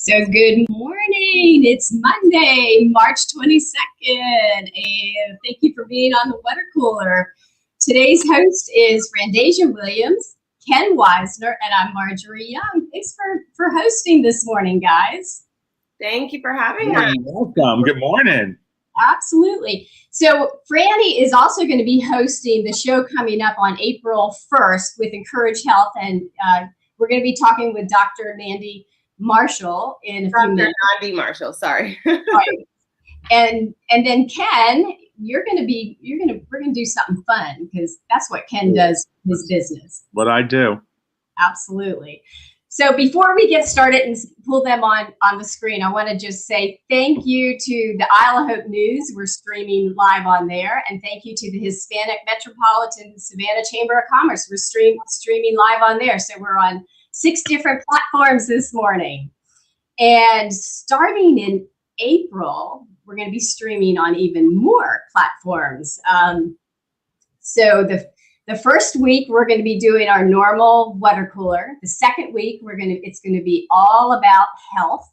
So good morning. It's Monday, March 22nd, and thank you for being on the water cooler. Today's host is Randasia Williams, Ken Weisner, and I'm Marjorie Young. Thanks for hosting this morning, guys. Thank you for having us. Welcome. Good morning. Absolutely. So Franny is also going to be hosting the show coming up on April 1st with Encourage Health, and we're going to be talking with Dr. Nandi Marshall in a few minutes. Nandi Marshall, sorry. Right. And then Ken, we're gonna do something fun because that's what Ken does in his business. What I do. Absolutely. So before we get started and pull them on the screen, I want to just say thank you to the Isle of Hope News. We're streaming live on there. And thank you to the Hispanic Metropolitan Savannah Chamber of Commerce. We're streaming live on there. So we're on 6 different platforms this morning. And starting in April, we're going to be streaming on even more platforms. So the first week, we're going to be doing our normal water cooler. The second week, it's going to be all about health.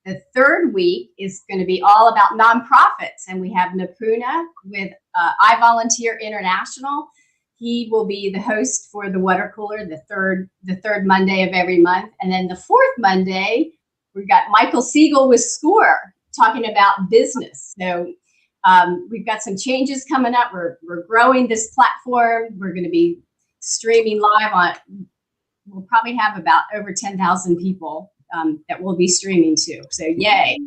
The third week is going to be all about nonprofits. And we have Napuna with I Volunteer International. He will be the host for the water cooler the third Monday of every month. And then the fourth Monday, we've got Michael Siegel with SCORE talking about business. So we've got some changes coming up. We're growing this platform. We're going to be streaming live we'll probably have about over 10,000 people that we'll be streaming to. So yay.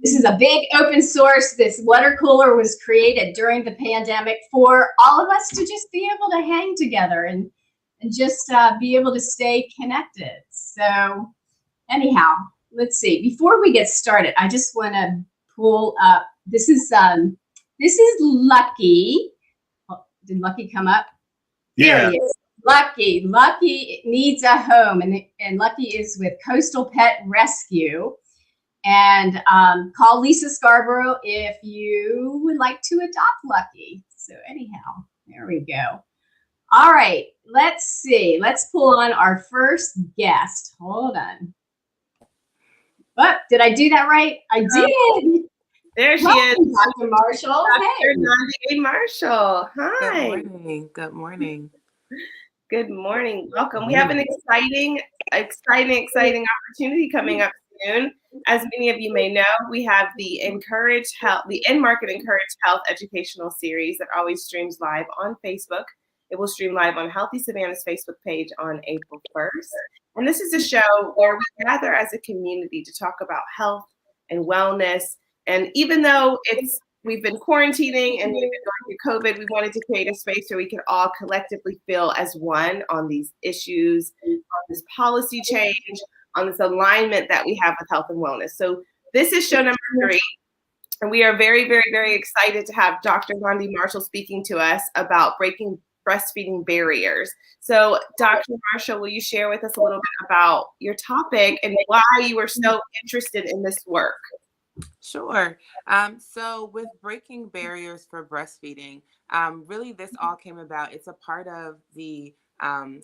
This is a big open source. This water cooler was created during the pandemic for all of us to just be able to hang together and just be able to stay connected. So anyhow, let's see. Before we get started, I just want to pull up. This is Lucky. Oh, did Lucky come up? Yeah. There he is. Lucky needs a home, and Lucky is with Coastal Pet Rescue. And call Lisa Scarborough if you would like to adopt Lucky. So anyhow, there we go. All right, let's see. Let's pull on our first guest. Hold on. Oh, did I do that right? I did. There she Welcome, is. Dr. Marshall. Dr. Nandi A. Marshall. Hi. Good morning. Good morning. Welcome. We have an exciting opportunity coming up soon. As many of you may know, we have the Enmarket Encourage Health educational series that always streams live on Facebook. It will stream live on Healthy Savannah's Facebook page on April 1st. And this is a show where we gather as a community to talk about health and wellness. And even though we've been quarantining and we've been going through COVID, we wanted to create a space where we could all collectively feel as one on these issues, on this policy change, on this alignment that we have with health and wellness. So this is show number 3. And we are very, very, very excited to have Dr. Gandhi Marshall speaking to us about breaking breastfeeding barriers. So Dr. Marshall, will you share with us a little bit about your topic and why you were so interested in this work? Sure. So with breaking barriers for breastfeeding, really this all came about. It's a part of the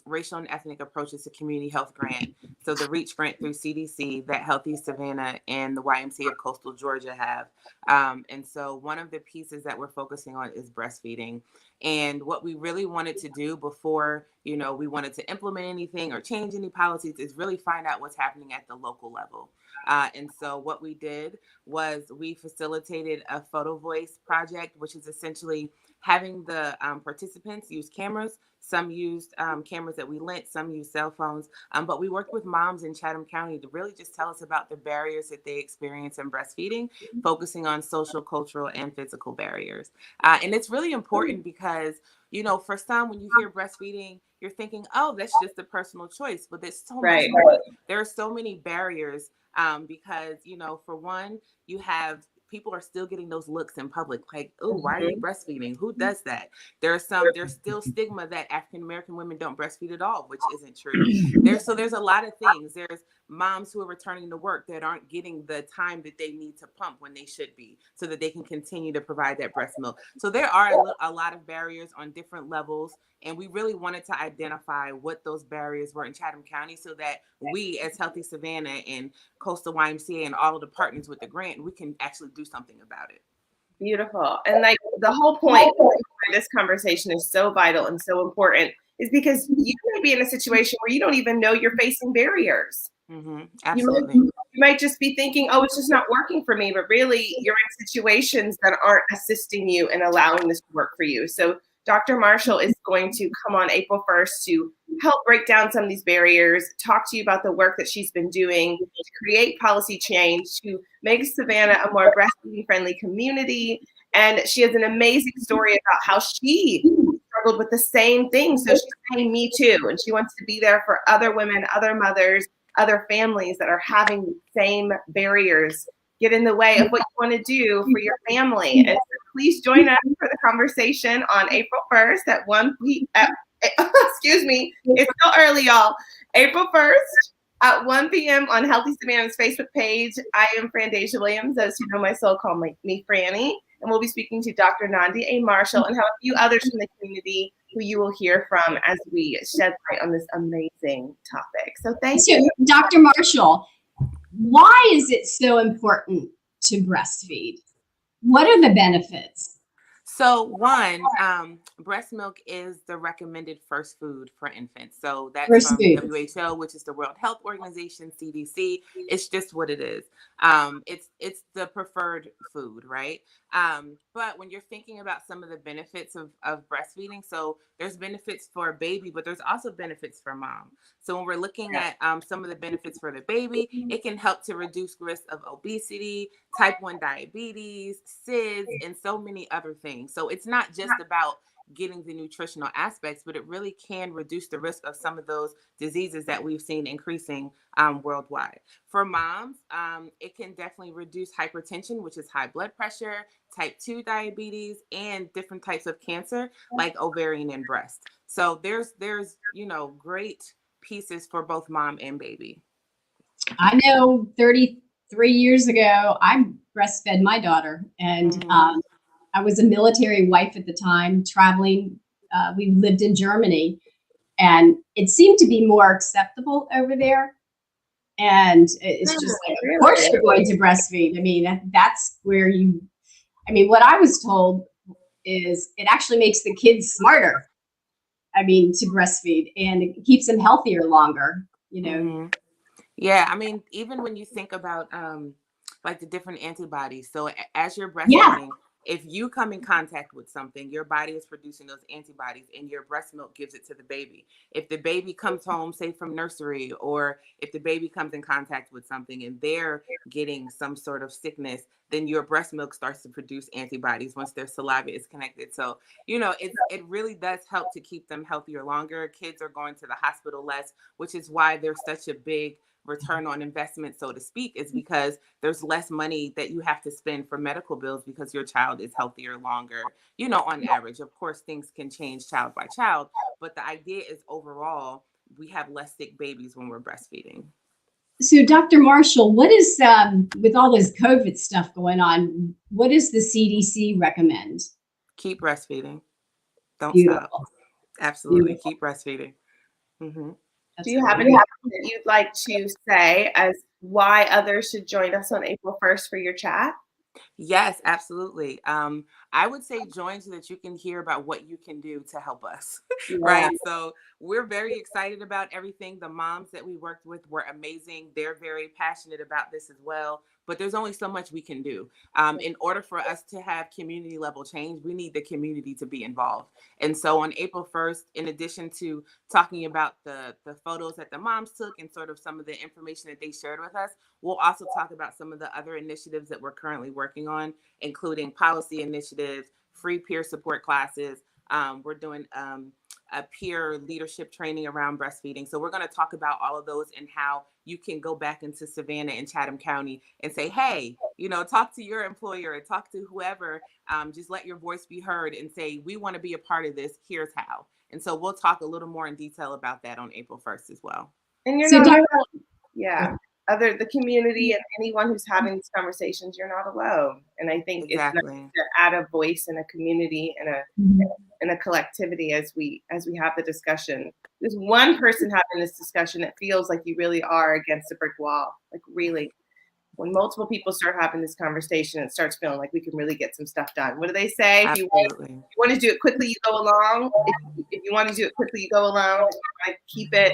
racial and ethnic approaches to community health grant. So the REACH grant through CDC that Healthy Savannah and the YMCA of Coastal Georgia have. And so one of the pieces that we're focusing on is breastfeeding. And what we really wanted to do before, we wanted to implement anything or change any policies is really find out what's happening at the local level. And so what we did was we facilitated a Photovoice project, which is essentially having the participants use cameras. Some used cameras that we lent, some used cell phones, but we worked with moms in Chatham County to really just tell us about the barriers that they experience in breastfeeding, focusing on social, cultural, and physical barriers. And it's really important because, for some, when you hear breastfeeding, you're thinking, oh, that's just a personal choice, but there's so much more. There are so many barriers because, for one, you have people are still getting those looks in public, like, oh, why are you breastfeeding? Who does that? There's still stigma that African American women don't breastfeed at all, which isn't true. There's a lot of things. There's moms who are returning to work that aren't getting the time that they need to pump when they should be, so that they can continue to provide that breast milk. So there are a lot of barriers on different levels. And we really wanted to identify what those barriers were in Chatham County, so that we, as Healthy Savannah and Coastal YMCA and all of the partners with the grant, we can actually do something about it. Beautiful. And like the whole point of this conversation is so vital and so important is because you may be in a situation where you don't even know you're facing barriers. Absolutely. You might just be thinking, oh, it's just not working for me. But really, you're in situations that aren't assisting you and allowing this to work for you. So Dr. Marshall is going to come on April 1st to help break down some of these barriers, talk to you about the work that she's been doing to create policy change, to make Savannah a more breastfeeding friendly community. And she has an amazing story about how she struggled with the same thing. So she's saying me too. And she wants to be there for other women, other mothers, other families that are having the same barriers get in the way of what you want to do for your family. And so please join us for the conversation on April 1st at 1 p.m. Excuse me, it's still early, y'all. April 1st at 1 p.m. on Healthy Savannah's Facebook page. I am Frandasia Williams. Those who know my soul call me Franny. And we'll be speaking to Dr. Nandi A. Marshall and have a few others from the community who you will hear from as we shed light on this amazing topic. So thank you. Dr. Marshall, why is it so important to breastfeed? What are the benefits? So one, breast milk is the recommended first food for infants. So that's First from food. WHO, which is the World Health Organization, CDC. It's just what it is. It's the preferred food, right? But when you're thinking about some of the benefits of breastfeeding, so there's benefits for a baby, but there's also benefits for mom. So when we're looking at some of the benefits for the baby, it can help to reduce risk of obesity, type 1 diabetes, SIDS, and so many other things. So it's not just about getting the nutritional aspects, but it really can reduce the risk of some of those diseases that we've seen increasing worldwide. For moms, it can definitely reduce hypertension, which is high blood pressure, type 2 diabetes, and different types of cancer like ovarian and breast. So there's great pieces for both mom and baby. I know 33 years ago, I breastfed my daughter, and I was a military wife at the time, traveling. We lived in Germany, and it seemed to be more acceptable over there. And it's just like, of course you're going to breastfeed. I mean, that's where what I was told is it actually makes the kids smarter. I mean, to breastfeed, and it keeps them healthier longer, Yeah, I mean, even when you think about like the different antibodies. So as you're breastfeeding, if you come in contact with something, your body is producing those antibodies and your breast milk gives it to the baby. If the baby comes home, say from nursery, or if the baby comes in contact with something and they're getting some sort of sickness, then your breast milk starts to produce antibodies once their saliva is connected. So, it really does help to keep them healthier longer. Kids are going to the hospital less, which is why there's such a big return on investment, so to speak, is because there's less money that you have to spend for medical bills because your child is healthier longer, on average. Of course, things can change child by child, but the idea is overall, we have less sick babies when we're breastfeeding. So, Dr. Marshall, what is, with all this COVID stuff going on, what does the CDC recommend? Keep breastfeeding. Don't Beautiful. stop. Absolutely. Beautiful. Keep breastfeeding. Mm-hmm. Do you have anything that you'd like to say as why others should join us on April 1st for your chat? Yes, absolutely. I would say join so that you can hear about what you can do to help us, right? So we're very excited about everything. The moms that we worked with were amazing. They're very passionate about this as well, but there's only so much we can do. In order for us to have community level change, we need the community to be involved. And so on April 1st, in addition to talking about the photos that the moms took and sort of some of the information that they shared with us, we'll also talk about some of the other initiatives that we're currently working on, including policy initiatives, free peer support classes. We're doing a peer leadership training around breastfeeding. So we're going to talk about all of those and how you can go back into Savannah and Chatham County and say, hey, talk to your employer and talk to whoever, just let your voice be heard and say, we want to be a part of this. Here's how. And so we'll talk a little more in detail about that on April 1st as well. And you're So not, yeah. the community and anyone who's having these conversations, you're not alone. And I think it's nice to add a voice in a community and a collectivity as we have the discussion. There's one person having this discussion, it feels like you really are against a brick wall. Like really, when multiple people start having this conversation, it starts feeling like we can really get some stuff done. What do they say? If you want to do it quickly, you go along. If you want to do it quickly, you go along. If you want to keep it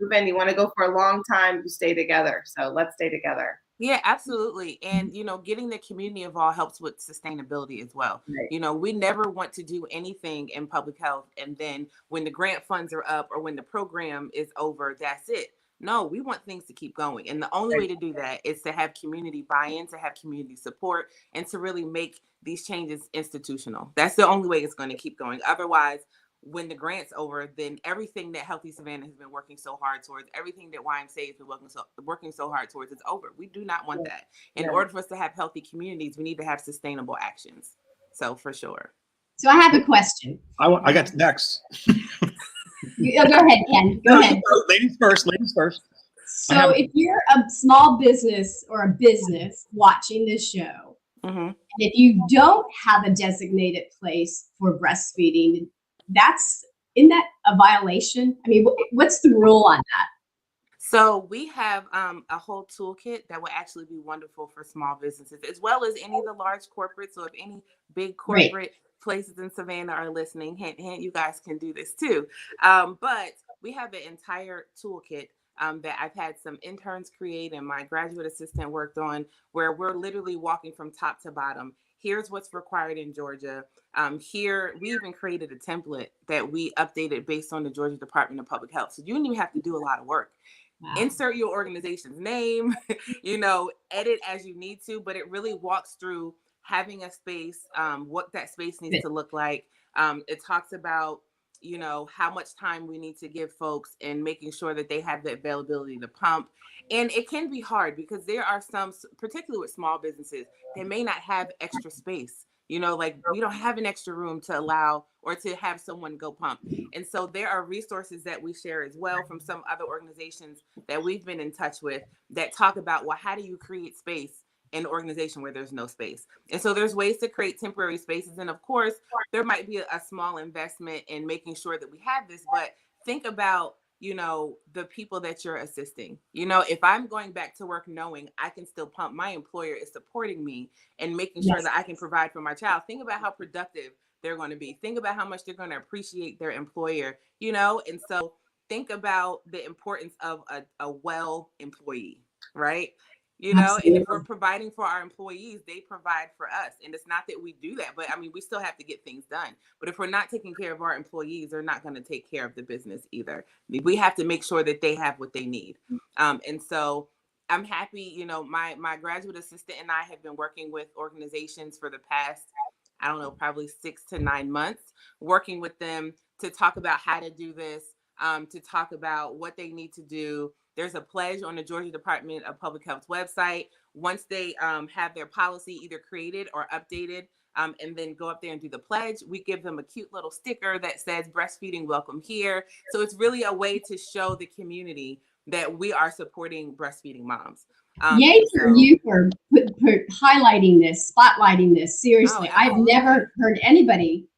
moving, you want to go for a long time, you stay together. So let's stay together. Yeah, absolutely. And, getting the community involved helps with sustainability as well. Right. We never want to do anything in public health. And then when the grant funds are up or when the program is over, that's it. No, we want things to keep going. And the only way to do that is to have community buy-in, to have community support, and to really make these changes institutional. That's the only way it's going to keep going. Otherwise, when the grant's over, then everything that Healthy Savannah has been working so hard towards, everything that YMCA has been working so hard towards is over. We do not want that. In order for us to have healthy communities, we need to have sustainable actions. So for sure. So I have a question. I got next. Go ahead, Ken. Go ahead. Ladies first. So if you're a small business or a business watching this show, and if you don't have a designated place for breastfeeding, isn't that a violation? I mean, what's the rule on that? So we have a whole toolkit that will actually be wonderful for small businesses, as well as any of the large corporates. So if any big corporate places in Savannah are listening, hint, you guys can do this too. But we have an entire toolkit that I've had some interns create and my graduate assistant worked on, where we're literally walking from top to bottom. Here's what's required in Georgia. Here, we even created a template that we updated based on the Georgia Department of Public Health. So you don't even have to do a lot of work. Wow. Insert your organization's name, edit as you need to, but it really walks through having a space, what that space needs to look like. It talks about, how much time we need to give folks and making sure that they have the availability to pump. And it can be hard because there are some, particularly with small businesses, they may not have extra space. Like we don't have an extra room to allow or to have someone go pump. And so there are resources that we share as well from some other organizations that we've been in touch with that talk about, well, how do you create space in an organization where there's no space? And so there's ways to create temporary spaces. And of course, there might be a small investment in making sure that we have this, but think about, the people that you're assisting. If I'm going back to work knowing I can still pump, my employer is supporting me and making sure that I can provide for my child. Think about how productive they're going to be. Think about how much they're going to appreciate their employer, and so think about the importance of a well employee, right? And if we're providing for our employees, they provide for us. And it's not that we do that, but we still have to get things done. But if we're not taking care of our employees, they're not going to take care of the business either. We have to make sure that they have what they need. And so I'm happy, my graduate assistant and I have been working with organizations for the past, probably 6 to 9 months, working with them to talk about how to do this, to talk about what they need to do. There's a pledge on the Georgia Department of Public Health website. Once they have their policy either created or updated, and then go up there and do the pledge, we give them a cute little sticker that says breastfeeding welcome here. So it's really a way to show the community that we are supporting breastfeeding moms. Yay for you for highlighting this, spotlighting this. Seriously, I've never heard anybody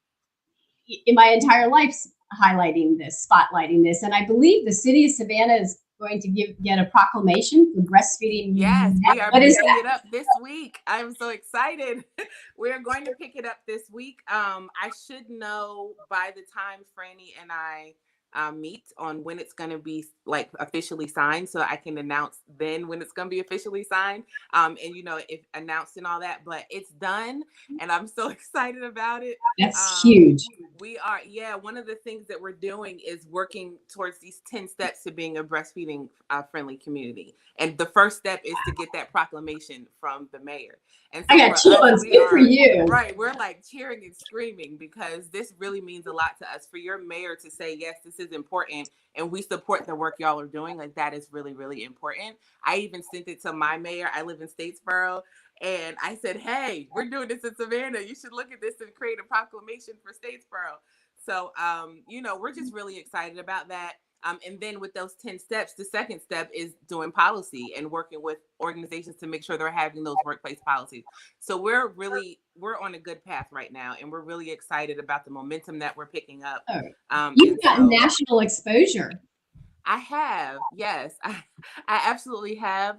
in my entire life highlighting this, spotlighting this. And I believe the city of Savannah is going to get a proclamation for breastfeeding. Yes, we are picking it up this week. I'm so excited. We are going to pick it up this week. I should know by the time Franny and I meet on when it's going to be like officially signed, so I can announce then when it's going to be officially signed, and if announced and all that. But it's done, and I'm so excited about it. That's huge. We are, one of the things that we're doing is working towards these 10 steps to being a breastfeeding friendly community. And the first step is to get that proclamation from the mayor. And so I got chills. Good for you. Right. We're like cheering and screaming because this really means a lot to us. For your mayor to say, yes, this is important and we support the work y'all are doing, like that is really, really important. I even sent it to my mayor. I live in Statesboro. And I said, hey, we're doing this in Savannah. You should look at this and create a proclamation for Statesboro. So, we're just really excited about that. And then with those 10 steps, the second step is doing policy and working with organizations to make sure they're having those workplace policies. So we're on a good path right now. And we're really excited about the momentum that we're picking up. You've got national exposure. I have, yes, I absolutely have.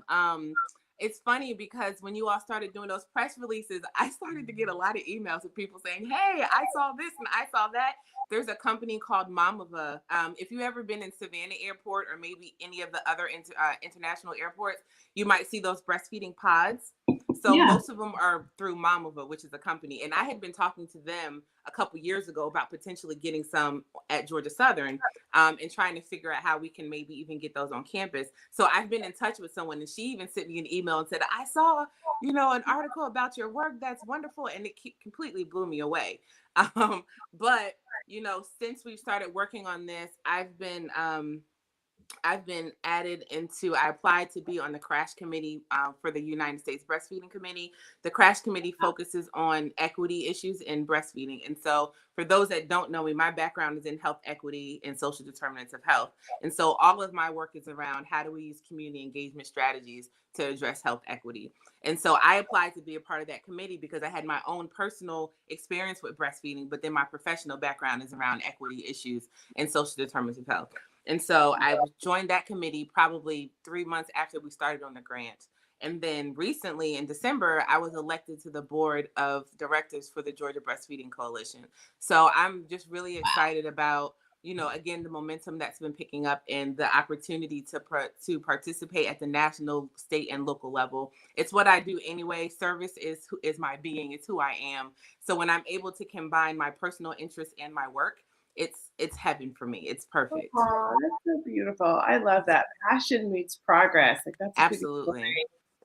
It's funny because when you all started doing those press releases, I started to get a lot of emails of people saying, hey, I saw this and I saw that. There's a company called Mamava. If you've ever been in Savannah Airport or maybe any of the other international airports, you might see those breastfeeding pods. So most of them are through Mamava, which is a company. And I had been talking to them a couple years ago about potentially getting some at Georgia Southern and trying to figure out how we can maybe even get those on campus. So I've been in touch with someone and she even sent me an email and said, I saw, an article about your work. That's wonderful. And it completely blew me away. But, since we've started working on this, I've been added into, I applied to be on the crash committee for the United States Breastfeeding Committee. The crash committee focuses on equity issues in breastfeeding. And so for those that don't know me, my background is in health equity and social determinants of health. And so all of my work is around how do we use community engagement strategies to address health equity. And so I applied to be a part of that committee because I had my own personal experience with breastfeeding, but then my professional background is around equity issues and social determinants of health. And so I joined that committee probably 3 months after we started on the grant. And then recently in December, I was elected to the board of directors for the Georgia Breastfeeding Coalition. So I'm just really excited about, again, the momentum that's been picking up and the opportunity to participate at the national, state, and local level. It's what I do anyway. Service is my being. It's who I am. So when I'm able to combine my personal interests and my work, it's heaven for me. It's perfect. Oh, that's so beautiful. I love that. Passion meets progress. Like that's absolutely.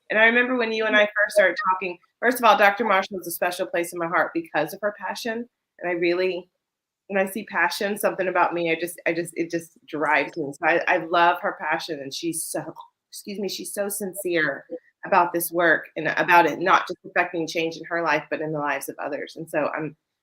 And I remember when you and I first started talking, first of all, Dr. Marshall is a special place in my heart because of her passion. And I really, when I see passion, something about me, it just drives me. So I love her passion, and she's so sincere about this work and about it not just affecting change in her life, but in the lives of others. And so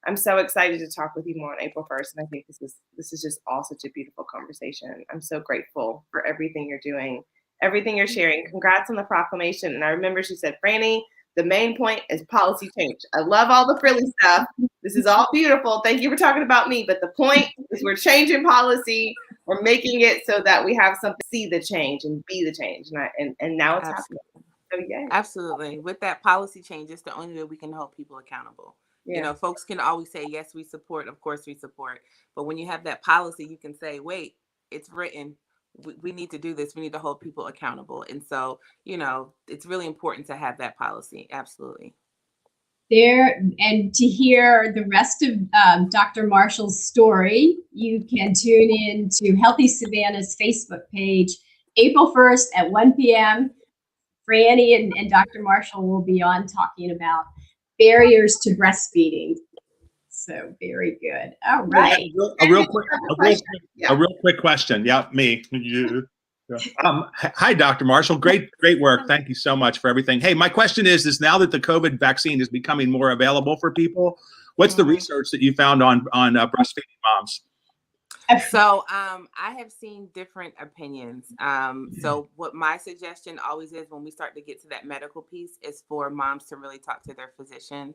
I'm so excited to talk with you more on April 1st. And I think this is just all such a beautiful conversation. I'm so grateful for everything you're doing, everything you're sharing. Congrats on the proclamation. And I remember she said, Franny, the main point is policy change. I love all the frilly stuff. This is all beautiful. Thank you for talking about me. But the point is we're changing policy. We're making it so that we have something to see the change and be the change. And now it's happening. So yeah. Absolutely. With that policy change, it's the only way we can hold people accountable. Yeah. Folks can always say, yes, we support. Of course we support. But when you have that policy, you can say, wait, it's written. We need to do this. We need to hold people accountable. And so, it's really important to have that policy. Absolutely. And to hear the rest of Dr. Marshall's story, you can tune in to Healthy Savannah's Facebook page, April 1st at 1 p.m. Franny and Dr. Marshall will be on talking about barriers to breastfeeding. So very good. All right. A real quick question. Yeah, me. Hi, Dr. Marshall. Great work. Thank you so much for everything. Hey, my question is now that the COVID vaccine is becoming more available for people, what's the research that you found on breastfeeding moms? So I have seen different opinions. So what my suggestion always is when we start to get to that medical piece is for moms to really talk to their physician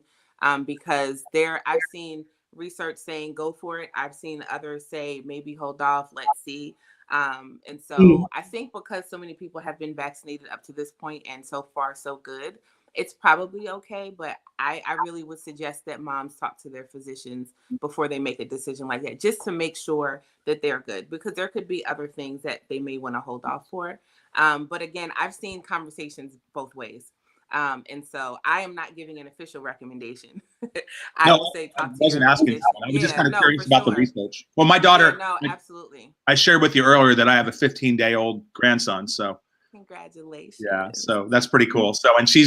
because I've seen research saying go for it. I've seen others say maybe hold off, let's see. And so I think because so many people have been vaccinated up to this point and so far so good, it's probably okay. But I really would suggest that moms talk to their physicians before they make a decision like that, just to make sure that they're good, because there could be other things that they may want to hold off for. But again, I've seen conversations both ways. And so I am not giving an official recommendation. I would say talk to wasn't your asking physician. that one. I was just kind of no, curious for about the sure. research. Well, my daughter, Yeah, no, absolutely. I shared with you earlier that I have a 15-day-old grandson. So Congratulations. yeah, so that's pretty cool. So, and she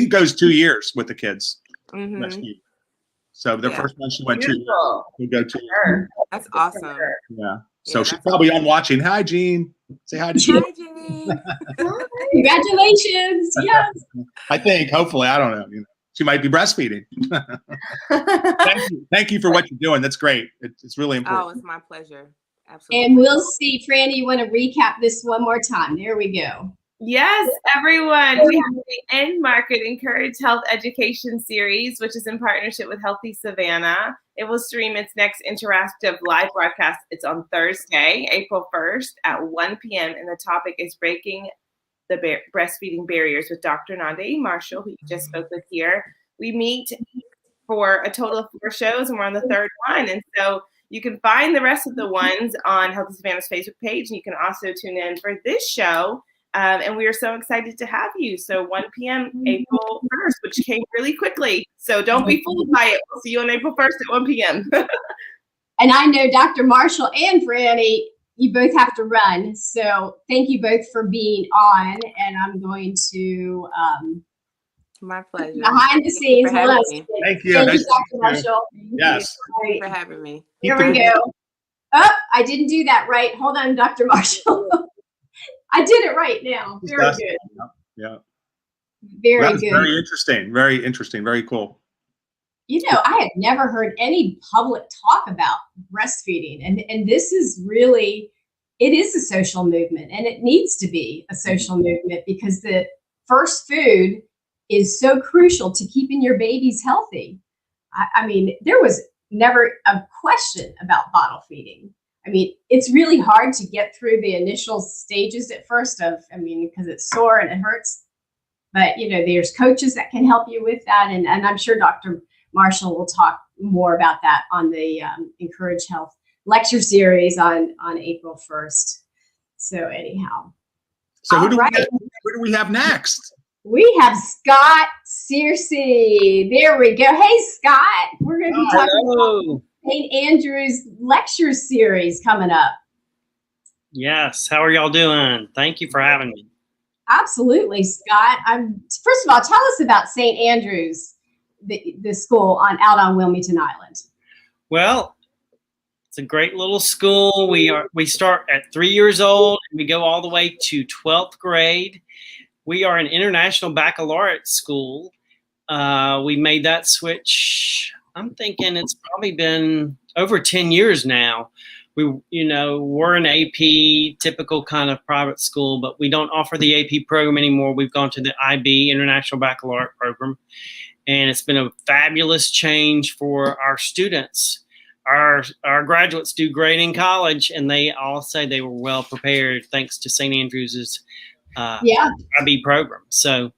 goes 2 years with the kids. Breastfeed. So the first one she went to, we go to. That's awesome. Yeah. So she's that's probably awesome. on watching. Hi, Jean. Say hi to Jean. Hi, Jane. Congratulations. Yes. I think, hopefully, I don't know. You know, she might be breastfeeding. Thank you for what you're doing. That's great. It's really important. Oh, it's my pleasure. Absolutely. And we'll see, Franny, you want to recap this one more time? There we go. Yes, everyone. We have the Enmarket Encourage Health Education Series, which is in partnership with Healthy Savannah. It will stream its next interactive live broadcast. It's on Thursday, April 1st at 1 p.m. And the topic is Breaking the Breastfeeding Barriers with Dr. Nandi A, Marshall, who you just spoke with here. We meet for a total of 4 shows, and we're on the 3rd one. And so you can find the rest of the ones on Healthy Savannah's Facebook page, and you can also tune in for this show. And we are so excited to have you. So 1 p.m. April 1st, which came really quickly. So don't be fooled by it. We'll see you on April 1st at 1 p.m. And I know Dr. Marshall and Franny, you both have to run. So thank you both for being on. And I'm going to my pleasure. Behind the scenes. Thank you. Thank Nice you, Dr. Marshall. Yes. Thank you for having me. Here we go. Oh, I didn't do that right. Hold on, Dr. Marshall. I did it right now. Very good. Yeah. Very good. Very interesting. Very interesting. Very cool. You know, I had never heard any public talk about breastfeeding. And this is really, it is a social movement, and it needs to be a social movement, because the first food is so crucial to keeping your babies healthy. I mean, there was never a question about bottle feeding. I mean, it's really hard to get through the initial stages at first because it's sore and it hurts. But, you know, there's coaches that can help you with that. And I'm sure Dr. Marshall will talk more about that on the Encourage Health lecture series on April 1st. So anyhow. So who do we have next? We have Scott Searcy. There we go. Hey, Scott. We're going to be talking about St. Andrew's lecture series coming up. Yes. How are y'all doing? Thank you for having me. Absolutely, Scott. First of all, tell us about St. Andrew's, the school out on Wilmington Island. Well, it's a great little school. We start at 3 years old, and we go all the way to 12th grade. We are an international baccalaureate school. We made that switch. I'm thinking it's probably been over 10 years now. We're an AP, typical kind of private school, but we don't offer the AP program anymore. We've gone to the IB, International Baccalaureate Program, and it's been a fabulous change for our students. Our graduates do great in college, and they all say they were well prepared thanks to St. Andrew's IB program. So,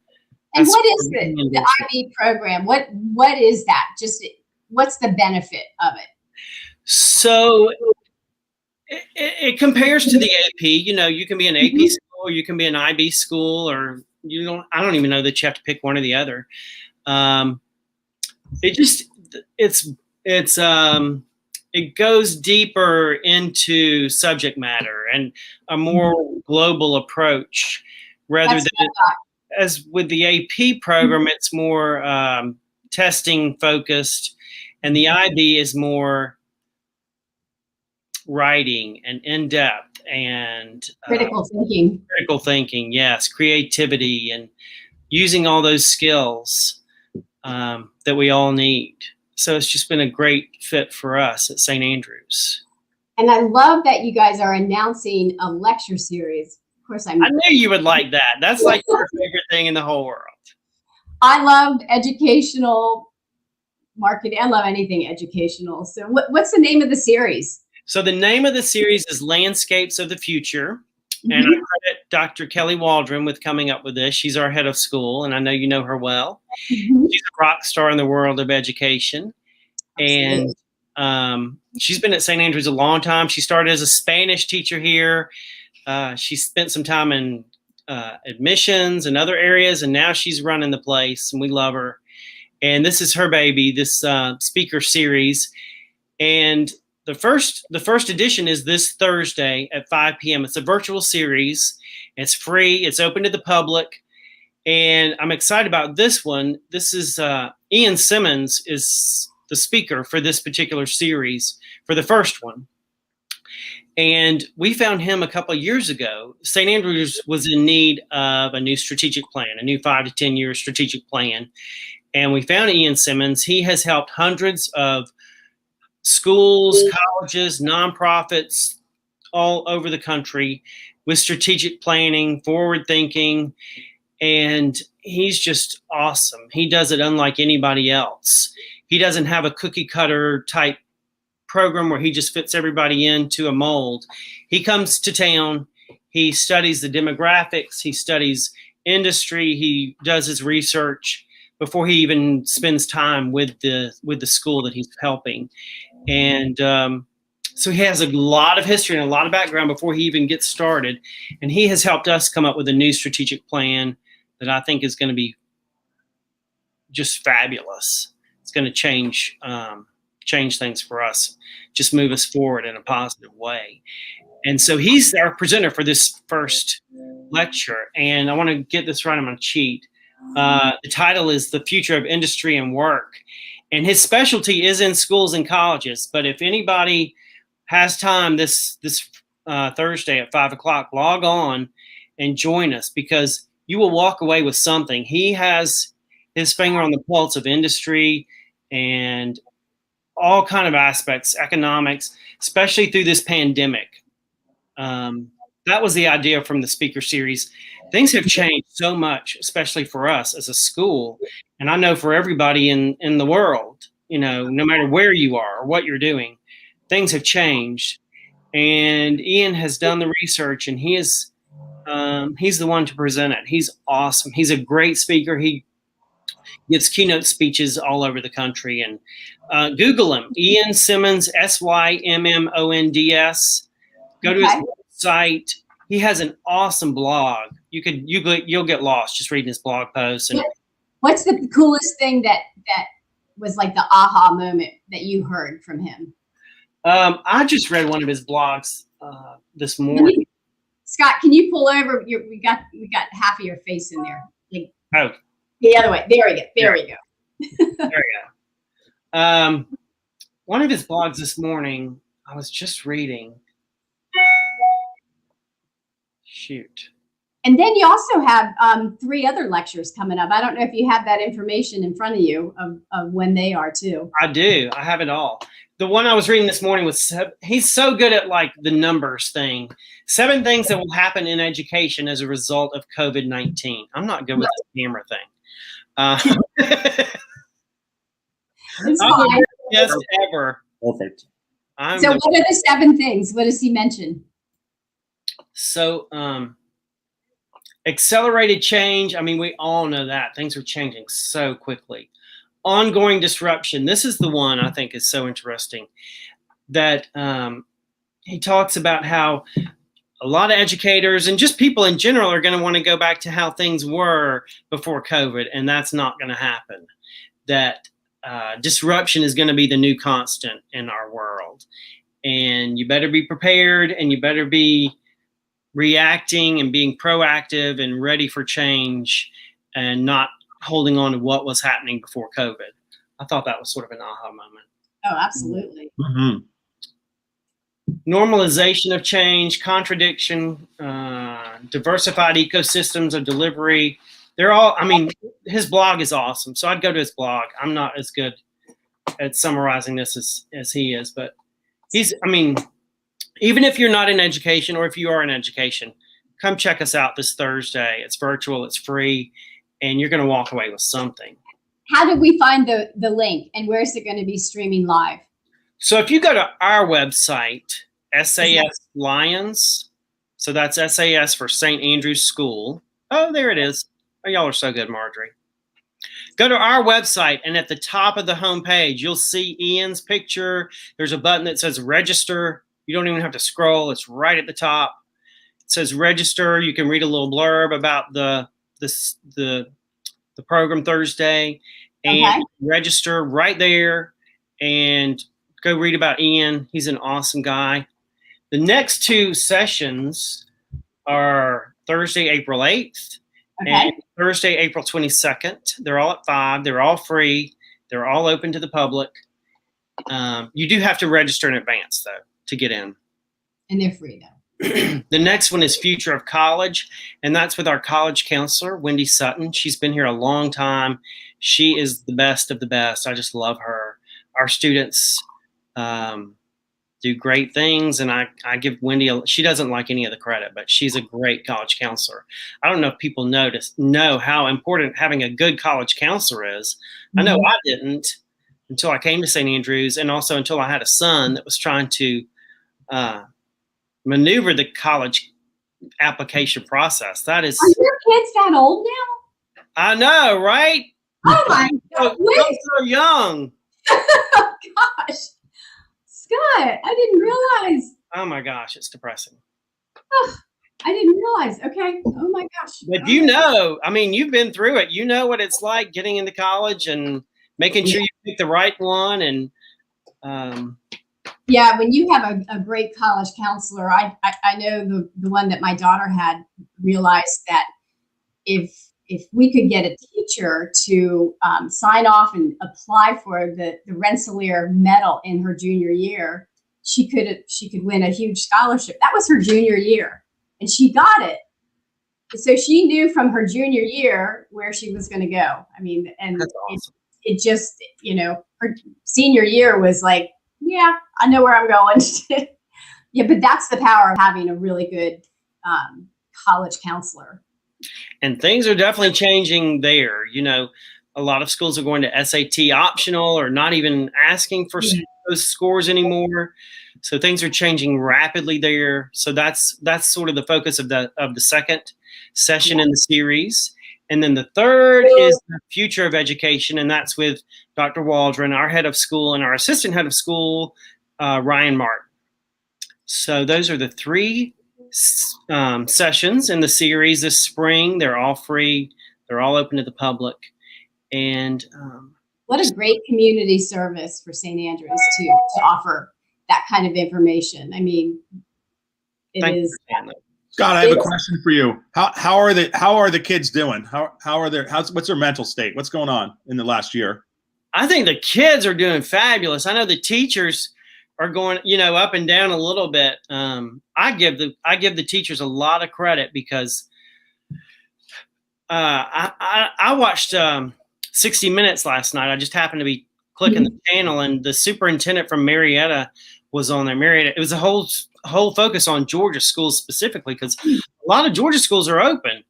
and what is the IB program? What is that? Just what's the benefit of it? So it compares to the AP. You know, you can be an AP school, or you can be an IB school, or I don't even know that you have to pick one or the other. It goes deeper into subject matter and a more global approach, rather than as with the AP program. It's more testing focused, and the IB is more writing and in-depth and critical thinking. Yes, creativity, and using all those skills that we all need. So it's just been a great fit for us at St. Andrew's. And I love that you guys are announcing a lecture series. Of course, I knew you would like that. That's like your favorite thing in the whole world. I loved educational marketing. I love anything educational. So what's the name of the series? So the name of the series is Landscapes of the Future. And I credit Dr. Kelly Waldron with coming up with this. She's our head of school, and I know you know her well. She's a rock star in the world of education. And She's been at St. Andrews a long time. She started as a Spanish teacher here. She spent some time in admissions and other areas, and now she's running the place, and we love her. And this is her baby, this speaker series. And the first edition is this Thursday at 5 p.m. It's a virtual series. It's free. It's open to the public. And I'm excited about this one. This is Ian Simmons is the speaker for this particular series for the first one. And we found him a couple of years ago. St. Andrews was in need of a new strategic plan, a new 5 to 10 year strategic plan. And we found Ian Simmons. He has helped hundreds of schools, colleges, nonprofits all over the country with strategic planning, forward thinking, and he's just awesome. He does it unlike anybody else. He doesn't have a cookie cutter type program where he just fits everybody into a mold. He comes to town, he studies the demographics, he studies industry, he does his research before he even spends time with the school that he's helping. And so he has a lot of history and a lot of background before he even gets started. And he has helped us come up with a new strategic plan that I think is going to be just fabulous. It's going to change things for us, just move us forward in a positive way. And so he's our presenter for this first lecture. And I want to get this right. I'm going to cheat. The title is The Future of Industry and Work. And his specialty is in schools and colleges. But if anybody has time this Thursday at 5 o'clock, log on and join us, because you will walk away with something. He has his finger on the pulse of industry and all kind of aspects, economics, especially through this pandemic. That was the idea from the speaker series. Things have changed so much, especially for us as a school. And I know for everybody in the world, no matter where you are or what you're doing, things have changed. And Ian has done the research, and he's the one to present it. He's awesome. He's a great speaker. He gives keynote speeches all over the country. And Google him, Ian Simmons, Simmonds. Go to his website. He has an awesome blog. You'll get lost just reading his blog posts. And what's the coolest thing that was like the aha moment that you heard from him? I just read one of his blogs this morning. Scott, can you pull over? We got half of your face in there. Oh, the other way. There we go. There we go. There we go. One of his blogs this morning, I was just reading. Shoot. And then you also have 3 other lectures coming up. I don't know if you have that information in front of you of when they are too. I do. I have it all. The one I was reading this morning was, he's so good at like the numbers thing. 7 things that will happen in education as a result of COVID-19. I'm not good with the camera thing. It's fine. Best ever. Perfect. So what are the 7 things? What does he mention? So accelerated change. I mean, we all know that things are changing so quickly. Ongoing disruption. This is the one I think is so interesting, that he talks about how a lot of educators and just people in general are going to want to go back to how things were before COVID, and that's not going to happen. That disruption is going to be the new constant in our world, and you better be prepared, and you better be reacting and being proactive and ready for change, and not holding on to what was happening before COVID. I thought that was sort of an aha moment. Oh, absolutely. Mm-hmm. Normalization of change, contradiction, diversified ecosystems of delivery. They're all, I mean, his blog is awesome. So I'd go to his blog. I'm not as good at summarizing this as he is, but even if you're not in education, or if you are in education, come check us out this Thursday. It's virtual, it's free, and you're going to walk away with something. How do we find the link, and where is it going to be streaming live? So if you go to our website, SAS Lions, so that's SAS for St. Andrews School. Oh, there it is. Oh, y'all are so good, Marjorie. Go to our website, and at the top of the homepage, you'll see Ian's picture. There's a button that says register. You don't even have to scroll. It's right at the top. It says register. You can read a little blurb about the program Thursday, and register right there and go read about Ian. He's an awesome guy. The next 2 sessions are Thursday, April 8th and Thursday, April 22nd. They're all at 5. They're all free. They're all open to the public. You do have to register in advance, though, to get in. And they're free, though. The next one is Future of College, and that's with our college counselor, Wendy Sutton. She's been here a long time. She is the best of the best. I just love her. Our students do great things, and I give Wendy she doesn't like any of the credit, but she's a great college counselor. I don't know if people know how important having a good college counselor is. I know I didn't until I came to St. Andrews, and also until I had a son that was trying to maneuver the college application process. That is. Are your kids that old now? I know, right? Oh my God! So young. Oh gosh, Scott, I didn't realize. Oh my gosh, it's depressing. Oh, I didn't realize. Okay. Oh my gosh. But you know, I mean, you've been through it. You know what it's like getting into college and making sure you pick the right one. And yeah, when you have a great college counselor, I know the one that my daughter had realized that if we could get a teacher to sign off and apply for the Rensselaer Medal in her junior year, she could win a huge scholarship. That was her junior year, and she got it. So she knew from her junior year where she was going to go. I mean, and that's awesome. it just, her senior year was like, yeah, I know where I'm going. Yeah, but that's the power of having a really good college counselor. And things are definitely changing there. You know, a lot of schools are going to SAT optional or not even asking for those scores anymore. So things are changing rapidly there. So that's sort of the focus of the second session in the series. And then the third is the future of education, and that's with Dr. Waldron, our head of school, and our assistant head of school, Ryan Martin. So those are the 3 sessions in the series this spring. They're all free. They're all open to the public. And what a great community service for St. Andrews to offer that kind of information. I mean, it is. Scott, I have a question for you. How are the kids doing? What's their mental state? What's going on in the last year? I think the kids are doing fabulous. I know the teachers are going, up and down a little bit. I give the teachers a lot of credit because I watched 60 Minutes last night. I just happened to be clicking the channel, and the superintendent from Marietta was on there. Marietta. It was a whole focus on Georgia schools specifically because a lot of Georgia schools are open,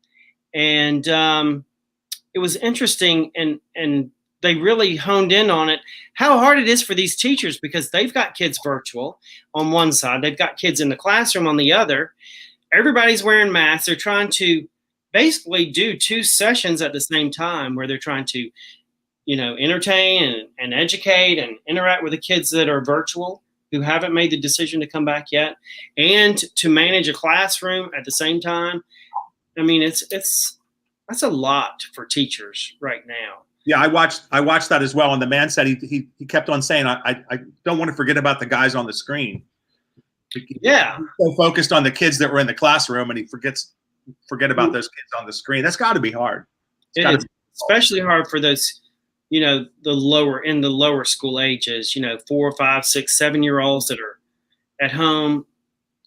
and it was interesting, and they really honed in on it, how hard it is for these teachers because they've got kids virtual on one side, they've got kids in the classroom on the other. Everybody's wearing masks. They're trying to basically do 2 sessions at the same time where they're trying to, entertain and educate and interact with the kids that are virtual who haven't made the decision to come back yet, and to manage a classroom at the same time. I mean, that's a lot for teachers right now. Yeah, I watched that as well, and the man said he kept on saying, I don't want to forget about the guys on the screen. Yeah, he's so focused on the kids that were in the classroom, and he forget about those kids on the screen. That's got to be hard. It's especially hard for those, the lower school ages. 4, 5, 6, 7-year-olds that are at home.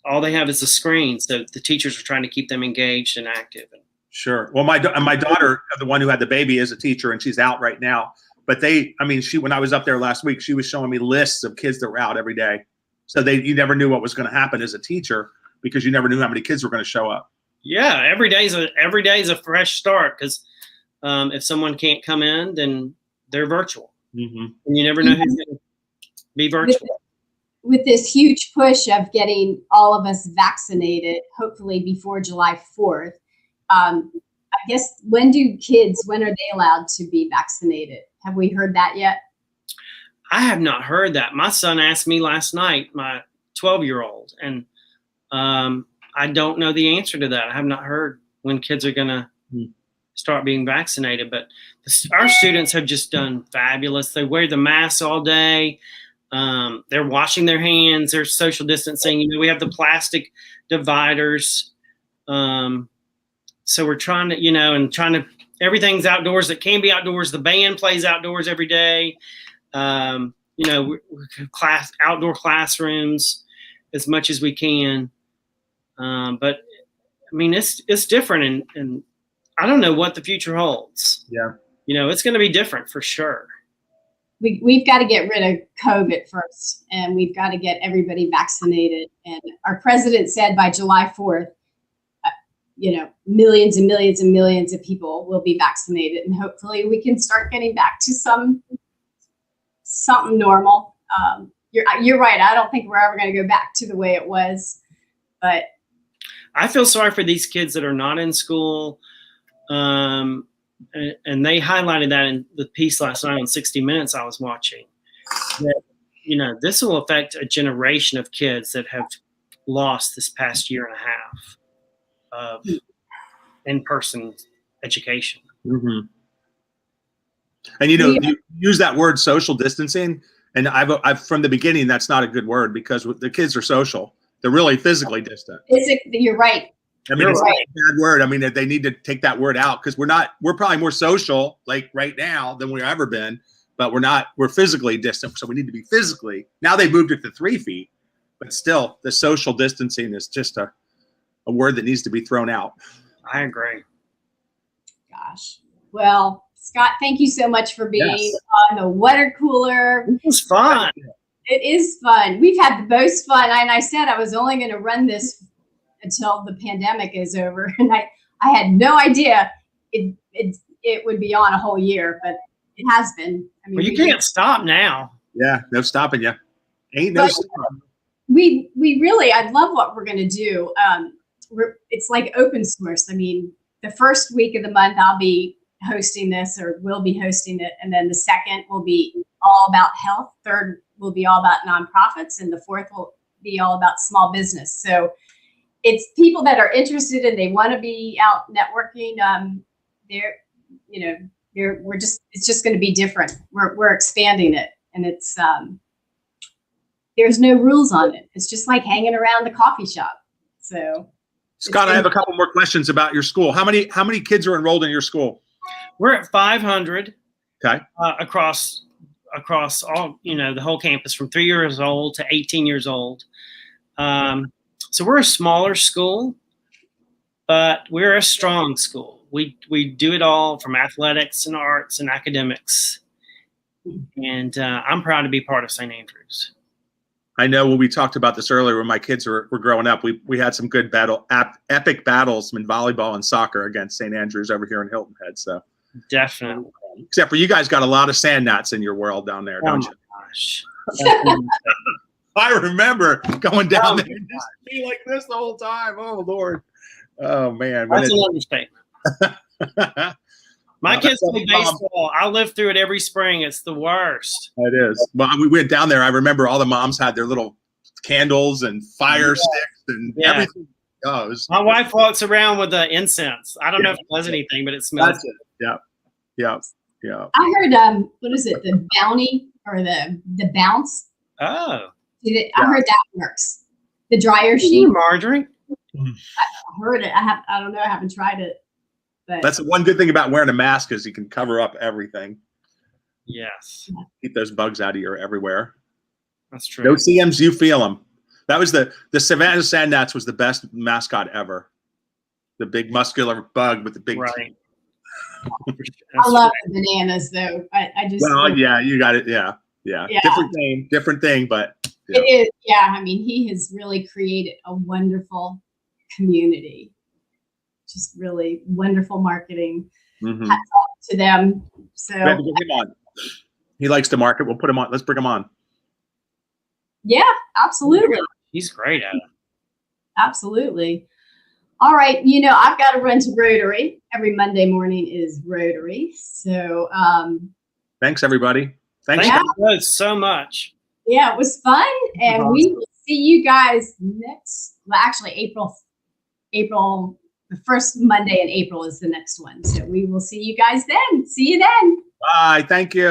All they have is a screen, so the teachers are trying to keep them engaged and active. Sure. Well, my daughter, the one who had the baby, is a teacher, and she's out right now. But when I was up there last week, she was showing me lists of kids that were out every day. So you never knew what was going to happen as a teacher because you never knew how many kids were going to show up. Yeah, every day is a fresh start because if someone can't come in, then they're virtual, and you never know who's going to be virtual. With this huge push of getting all of us vaccinated, hopefully before July 4th. I guess, when are they allowed to be vaccinated? Have we heard that yet? I have not heard that. My son asked me last night, my 12-year-old, and I don't know the answer to that. I have not heard when kids are going to start being vaccinated, but our students have just done fabulous. They wear the masks all day. They're washing their hands. They're social distancing. We have the plastic dividers. So we're trying to, everything's outdoors that can be outdoors. The band plays outdoors every day. Outdoor classrooms as much as we can. But I mean, it's different, and I don't know what the future holds. Yeah. It's going to be different for sure. We've got to get rid of COVID first, and we've got to get everybody vaccinated. And our president said by July 4th, millions and millions and millions of people will be vaccinated, and hopefully we can start getting back to something normal. You're right. I don't think we're ever going to go back to the way it was, but I feel sorry for these kids that are not in school. And they highlighted that in the piece last night on 60 Minutes I was watching. That, this will affect a generation of kids that have lost this past year and a half of in-person education. Mm-hmm. And you use that word social distancing, and I've from the beginning that's not a good word because the kids are social. They're really physically distant. You're right. I mean, it's not a bad word. I mean, they need to take that word out because we're probably more social like right now than we've ever been, but we're physically distant. So we need to be physically. Now they moved it to 3 feet, but still the social distancing is just a word that needs to be thrown out. I agree. Gosh. Well, Scott, thank you so much for being on the water cooler. It was fun. It is fun. We've had the most fun. And I said I was only going to run this until the pandemic is over. And I had no idea it would be on a whole year, but it has been. I mean, well, you can't stop now. Yeah, no stopping you. Ain't no stopping. We really, I love what we're going to do. It's like open source. I mean, the first week of the month, I'll be hosting this or will be hosting it. And then the second will be all about health. Third will be all about nonprofits. And the fourth will be all about small business. So it's people that are interested and they want to be out networking. It's just going to be different. We're expanding it, and it's, there's no rules on it. It's just like hanging around the coffee shop. So Scott, I have a couple more questions about your school. How many kids are enrolled in your school? We're at 500. Okay. Across all, the whole campus from 3 years old to 18 years old. So we're a smaller school, but we're a strong school. We do it all from athletics and arts and academics. And I'm proud to be part of St. Andrews. I know when we talked about this earlier, when my kids were growing up, we had some good epic battles in volleyball and soccer against St. Andrews over here in Hilton Head. So definitely. Except for you guys got a lot of sand gnats in your world down there, don't you? Gosh. I remember going down there and just be like this the whole time. Oh Lord. Oh man. That's an understatement. My kids play baseball. I live through it every spring. It's the worst. It is. Well, we went down there. I remember all the moms had their little candles and fire sticks and everything. Oh, my wife walks around with the incense. I don't know if it does anything, but it smells good. Yeah. I heard, what is it? The bounty or the bounce? Oh. I heard that works. The dryer sheet. Margarine? I heard it. I don't know. I haven't tried it. But that's the one good thing about wearing a mask is you can cover up everything. Yes. Keep those bugs out of your everywhere. That's true. No CMs, you feel them. That was the Savannah Sand Gnats was the best mascot ever. The big muscular bug with the big teeth. I love the bananas though. I just you got it. Yeah. Different thing, but it is. Yeah, I mean, he has really created a wonderful community. Just really wonderful marketing. Mm-hmm. Hats off to them. So we have to get him on. He likes to market. We'll put him on. Let's bring him on. Yeah, absolutely. He's great at it. Absolutely. All right. I've got to run to Rotary. every Monday morning is Rotary. So Thanks, everybody. Thanks. Thank you both so much. yeah, it was fun. And Awesome. we will see you guys April, the first Monday in April is the next one. So we will see you guys then. See you then. Bye. Thank you.